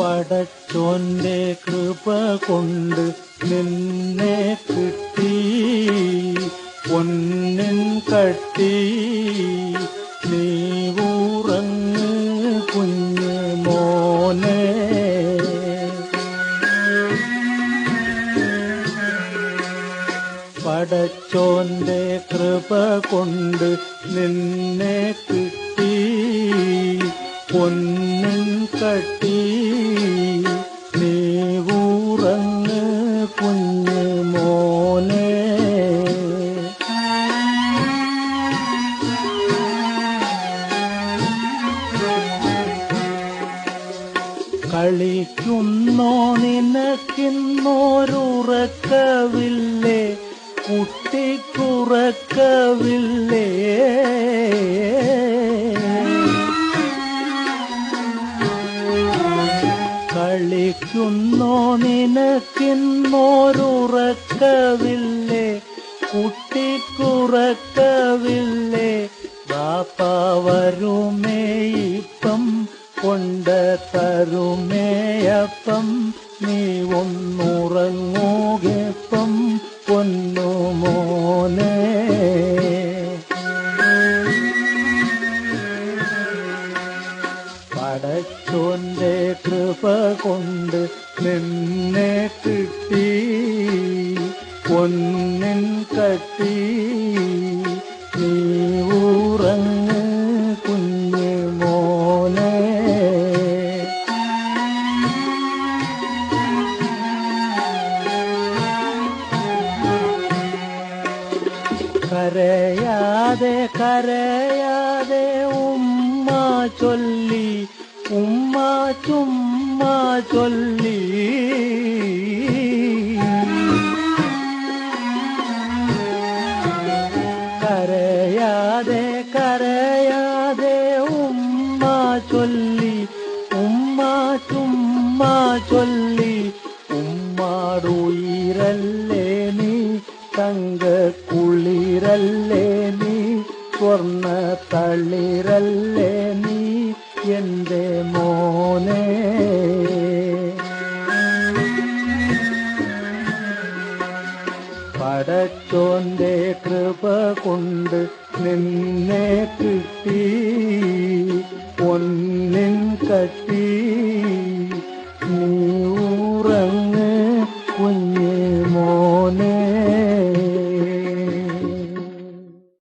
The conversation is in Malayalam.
പടച്ചോന്റെ കൃപ കൊണ്ട് നിന്നെ കിട്ടി പൊന്നിൻ കട്ടി നീ ഉറങ്ങ് കുഞ്ഞ് മോനെ. പടച്ചോന്റെ കൃപ കൊണ്ട് നിന്നെ കിട്ടി പൊന്നിൻ കട്ടി നീ ഉറങ്ങ് കുഞ്ഞ് മോനെ. കളിക്കുന്നോ നിനക്കിന്നോരുറക്കവില്ലേ കുട്ടിക്കുറക്കവില്ലേ. കളിക്കുന്നോ നിനക്കിന്നോരുറക്കവില്ലേ കുട്ടിക്കുറക്കവില്ലേ. ബാപ്പ വരുമേ ഇപ്പം കൊണ്ട് തരുമേയപ്പം നീ ഒന്നുറങ്ങുകപ്പം പൊന്നു മോനെ. പടച്ചോന്റെ കൃപ കൊണ്ട് നിന്നെ കിട്ടി പൊന്നിൻ കട്ടി നീ ഉറങ്ങ് കുഞ്ഞ് മോനെ. കരയാതെ കരയാതെ ഉമ്മ ചൊല്ലി ഉമ്മ ചുമ്മ ചൊല്ലി. കരയാതെ കരയാതെ ഉമ്മ ചൊല്ലി ഉമ്മ ചുമ്മ ചൊല്ലി. ഉമ്മാടുയിരല്ലേ നീ തങ്കക്കുളിരല്ലേ നീ സ്വർണ്ണ തളിരല്ലേ നീ എന്റെ മോനെ. പടച്ചോന്റെ കൃപ കൊണ്ട് നിന്നെ കിട്ടി പൊന്നിൻ കട്ടി നീ ഉറങ്ങ് കുഞ്ഞ് മോനെ.